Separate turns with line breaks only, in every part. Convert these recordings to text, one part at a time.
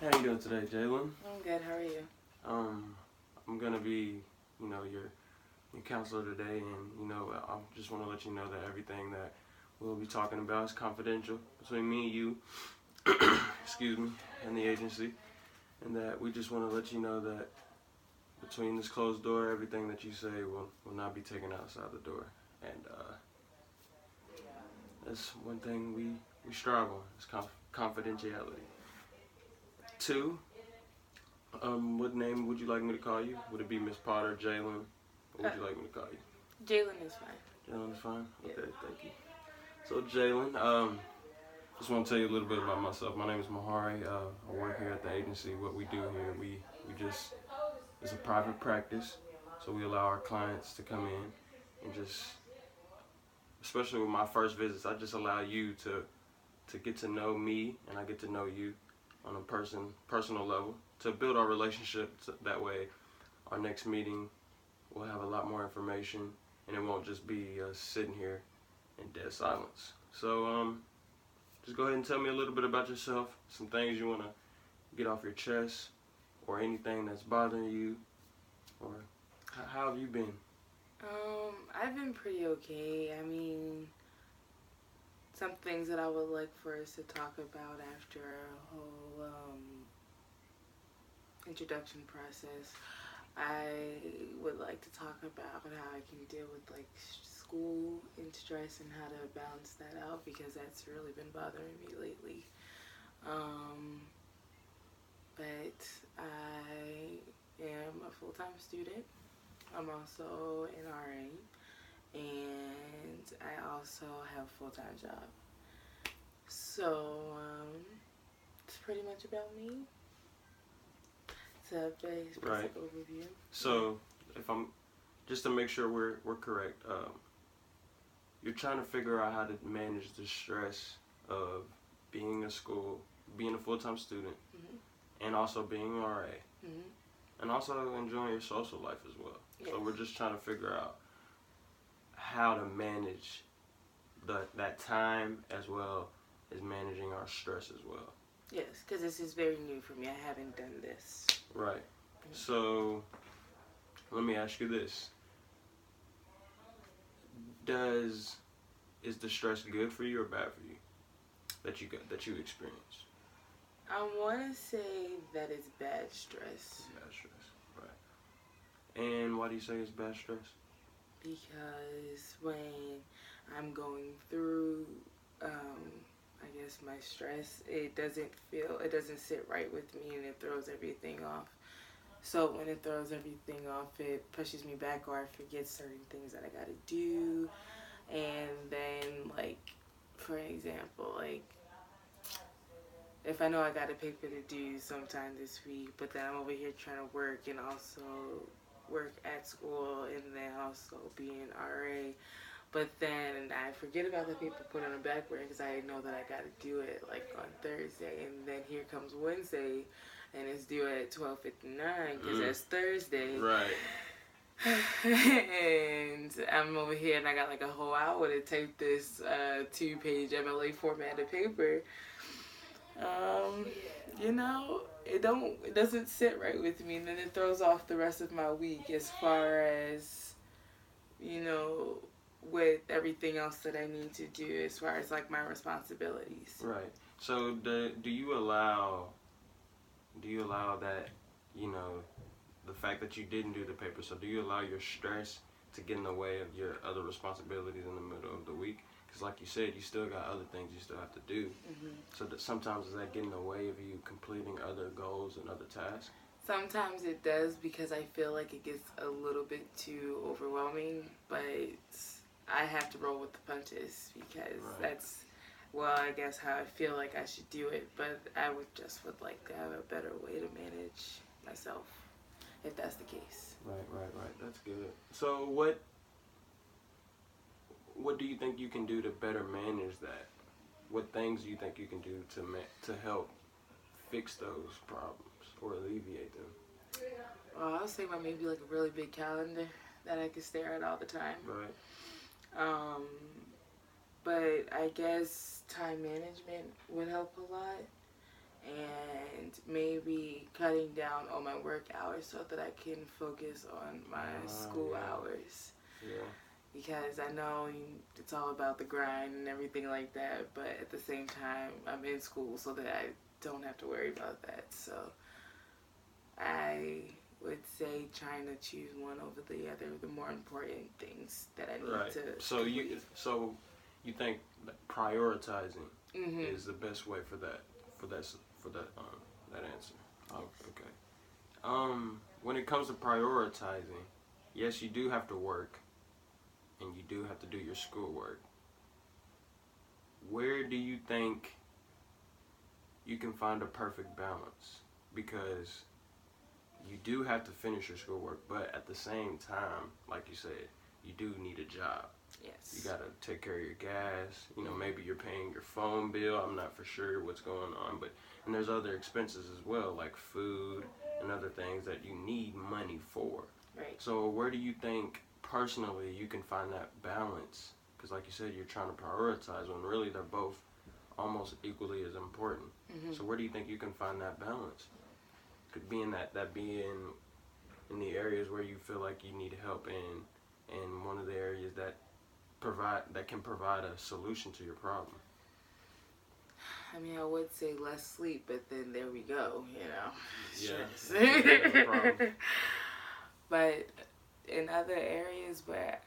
How you doing today, Jalen?
I'm good. How are you?
I'm gonna be, your counselor today, and I just want to let you know that everything that we'll be talking about is confidential between me and you, excuse me, and the agency, and that we just want to let you know that between this closed door, everything that you say will not be taken outside the door, and that's one thing we strive on. Is confidentiality. Two. What name would you like me to call you? Would it be Miss Potter, Jalen? What would you like me to call you?
Jalen is fine.
Jalen is fine?
Yeah.
Okay, thank you. So Jalen, just want to tell you a little bit about myself. My name is Mahari. I work here at the agency. What we do here, we just, it's a private practice. So we allow our clients to come in and just, especially with my first visits, I just allow you to get to know me, and I get to know you on a personal level, to build our relationship. That way our next meeting will have a lot more information, and it won't just be sitting here in dead silence. So just go ahead and tell me a little bit about yourself, some things you want to get off your chest, or anything that's bothering you, or how have you been?
I've been pretty okay. I mean, some things that I would like for us to talk about after a whole introduction process. I would like to talk about how I can deal with like school and stress and how to balance that out, because that's really been bothering me lately. But I am a full-time student. I'm also an RA, and I also have a full-time job. So it's pretty much about me. It's a very specific overview.
So if I'm just to make sure we're correct, you're trying to figure out how to manage the stress of being being a full-time student, and also being an RA, and also enjoying your social life as well.
Yes.
So we're just trying to figure out how to manage that time, as well as managing our stress as well.
Yes, because this is very new for me. I haven't done this.
Right. So let me ask you this: is the stress good for you or bad for you that you experience?
I want to say that it's bad stress.
Bad stress, right? And why do you say it's bad stress?
Because when I'm going through, I guess my stress, it doesn't sit right with me, and it throws everything off. So when it throws everything off, it pushes me back, or I forget certain things that I gotta do. And then, like, for example, like, if I know I got a paper to do sometime this week, but then I'm over here trying to work and also work at school and then also be an RA, but then I forget about the paper, put on the back burner because I know that I got to do it like on Thursday, and then here comes Wednesday and it's due at 12:59 because that's Thursday.
Right.
And I'm over here and I got like a whole hour to take this 2-page MLA formatted paper. It doesn't sit right with me, and then it throws off the rest of my week as far as, with everything else that I need to do as far as like my responsibilities.
Right. So do you allow that, the fact that you didn't do the paper, so do you allow your stress to get in the way of your other responsibilities in the middle of the week? Because like you said, you still got other things you still have to do. So that sometimes does that get in the way of you completing other goals and other tasks?
Sometimes it does, because I feel like it gets a little bit too overwhelming, but I have to roll with the punches because that's, well, I guess how I feel like I should do it, but I would like to have a better way to manage myself, if that's the case.
Right. That's good. So what do you think you can do to better manage that? What things do you think you can do to help fix those problems or alleviate them?
Well, I was thinking about maybe like a really big calendar that I could stare at all the time.
Right.
But I guess time management would help a lot. and maybe cutting down on my work hours so that I can focus on my school hours.
Yeah.
Because I know it's all about the grind and everything like that, but at the same time, I'm in school so that I don't have to worry about that. So I would say trying to choose one over the other, the more important things that I need to.
So you think that prioritizing is the best way for that answer. Oh, okay. When it comes to prioritizing, yes, you do have to work, and you do have to do your schoolwork. Where do you think you can find a perfect balance? Because you do have to finish your schoolwork, but at the same time, like you said, you do need a job.
Yes.
You gotta take care of your gas. You know, maybe you're paying your phone bill. I'm not for sure what's going on, and there's other expenses as well, like food and other things that you need money for.
Right.
So where do you think personally you can find that balance? Because like you said, you're trying to prioritize when really they're both almost equally as important. So where do you think you can find that balance? Could be in that being in the areas where you feel like you need help and one of the areas that can provide a solution to your problem.
I mean, I would say less sleep, but then there we go, stress.
Yeah.
But in other areas where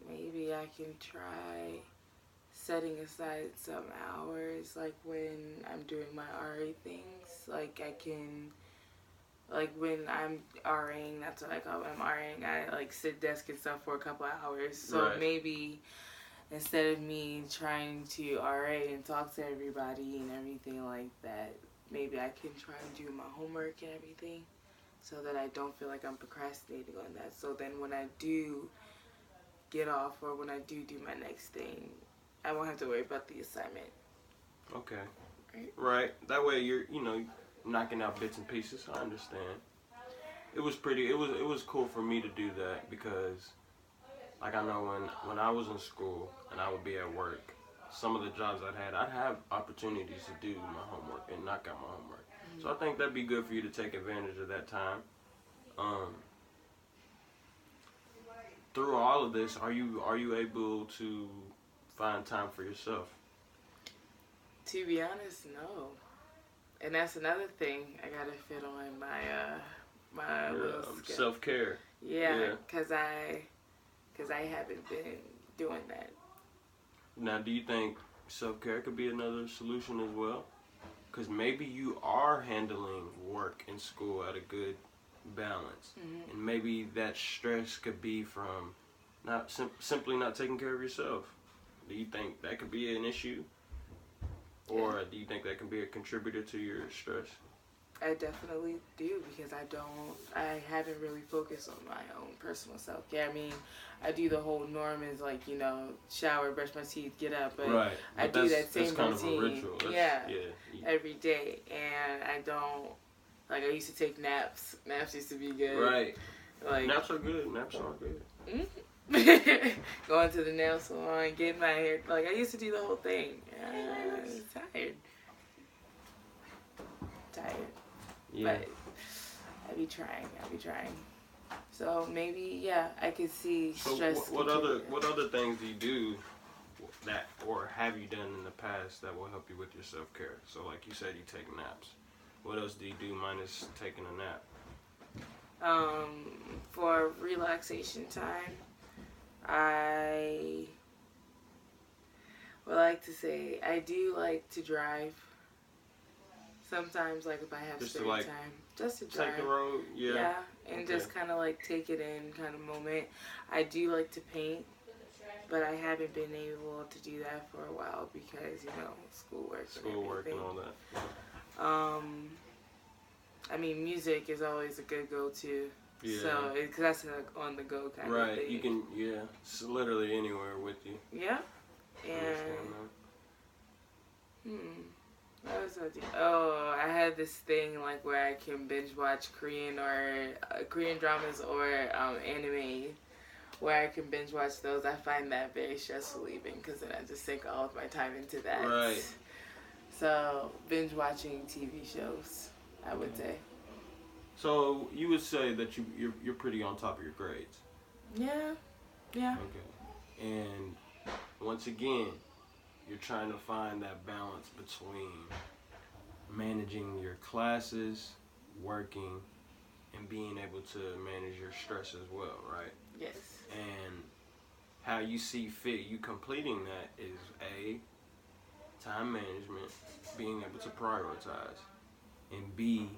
maybe I can try setting aside some hours, like when I'm doing my RA things, like I can, like when I'm RAing, that's what I call it, I'm RAing, I like sit desk and stuff for a couple of hours, so maybe instead of me trying to RA and talk to everybody and everything like that, maybe I can try and do my homework and everything so that I don't feel like I'm procrastinating on that. So then when I do get off or when I do my next thing, I won't have to worry about the assignment.
Okay. Right. That way you're, knocking out bits and pieces. I understand. It was cool for me to do that because, like, I know when I was in school and I would be at work, some of the jobs I'd have opportunities to do my homework and knock out my homework. So I think that'd be good for you to take advantage of that time. Through all of this, are you able to find time for yourself?
To be honest, no. And that's another thing I gotta fit on my little
self-care.
Yeah, because I haven't been doing that.
Now, do you think self-care could be another solution as well? Because maybe you are handling work and school at a good balance, and maybe that stress could be from not simply not taking care of yourself. Do you think that could be an issue, or do you think that can be a contributor to your stress?
I definitely do, because I haven't really focused on my own personal self-care. I mean, I do the whole norm is like, shower, brush my teeth, get up, but I do that same
kind
routine.
Of a ritual.
Every day, and I don't, like, I used to take naps. Naps used to be good.
Right.
Like,
naps are good. Naps are good.
Going to the nail salon, getting my hair, like, I used to do the whole thing. I was tired.
Yeah.
But I be trying. So maybe, I could see stress.
So what other things do you do that, or have you done in the past that will help you with your self-care? So like you said, you take naps. What else do you do minus taking a nap?
For relaxation time, I would like to say I do like to drive. Sometimes, like, if I have spare time, just to drive.
Take the road,
and just kind of like take it in, kind of moment. I do like to paint, but I haven't been able to do that for a while because, schoolwork
and all that.
I mean, music is always a good go-to.
Yeah.
So, because that's an on-the-go kind of thing.
Right, you can, it's literally anywhere with you.
Yeah. And, what was I doing? Oh, I had this thing, like, where I can binge watch Korean dramas or anime, where I can binge watch those. I find that very stress relieving because then I just sink all of my time into that.
Right.
So binge watching TV shows, I would say.
So you would say that you're pretty on top of your grades.
Yeah. Yeah.
Okay. And once again, you're trying to find that balance between managing your classes, working, and being able to manage your stress as well, right?
Yes.
And how you see fit, you completing that is A, time management, being able to prioritize, and B,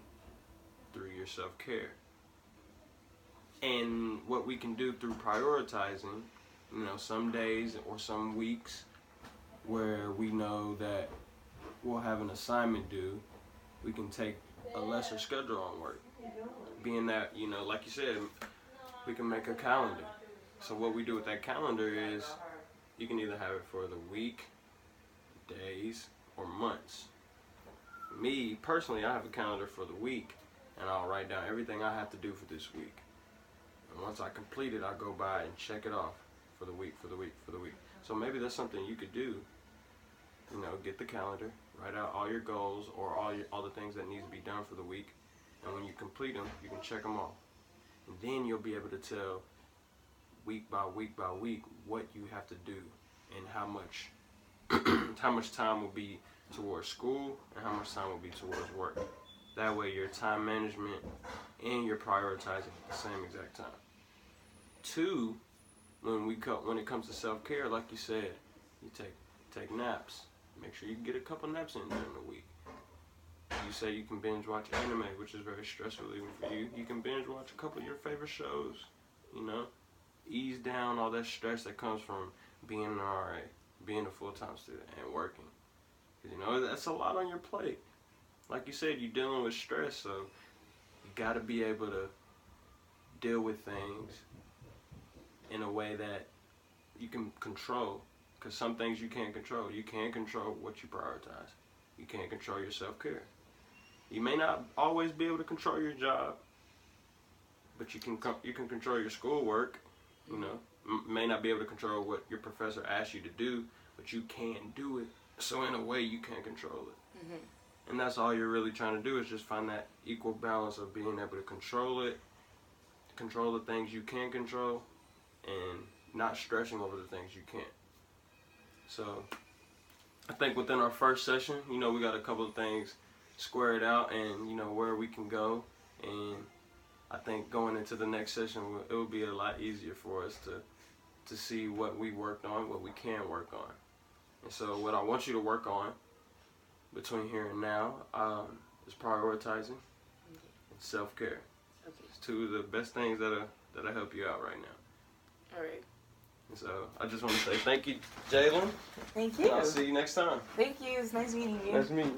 through your self-care. And what we can do through prioritizing, some days or some weeks where we know that we'll have an assignment due, we can take a lesser schedule on work. Being that, like you said, we can make a calendar. So what we do with that calendar is you can either have it for the week, days, or months. Me, personally, I have a calendar for the week, and I'll write down everything I have to do for this week. And once I complete it, I go by and check it off for the week, for the week, for the week. So maybe that's something you could do. Get the calendar, write out all your goals or all the things that need to be done for the week, and when you complete them, you can check them off. And then you'll be able to tell week by week by week what you have to do and how much time will be towards school and how much time will be towards work. That way your time management and you're prioritizing at the same exact time. 2, when it comes to self-care, like you said, you take naps. Make sure you get a couple naps in during the week. You say you can binge watch anime, which is very stress relieving for you. You can binge watch a couple of your favorite shows, ease down all that stress that comes from being an RA, being a full-time student, and working. Because, that's a lot on your plate. Like you said, you're dealing with stress, so you got to be able to deal with things in a way that you can control. Because some things you can't control. You can't control what you prioritize. You can't control your self-care. You may not always be able to control your job, but you can control your schoolwork. May not be able to control what your professor asks you to do, but you can do it. So in a way, you can control it. Mm-hmm. And that's all you're really trying to do is just find that equal balance of being able to control it, control the things you can control, and not stressing over the things you can't. So I think within our first session, we got a couple of things squared out and, where we can go. And I think going into the next session, it will be a lot easier for us to see what we worked on, what we can work on. And so what I want you to work on between here and now is prioritizing and self-care. Okay. It's 2 of the best things that'll help you out right now.
All right.
And so I just want to say thank you, Jalen.
Thank you.
I'll see you next time.
Thank you. It's nice meeting you.
Nice meeting you.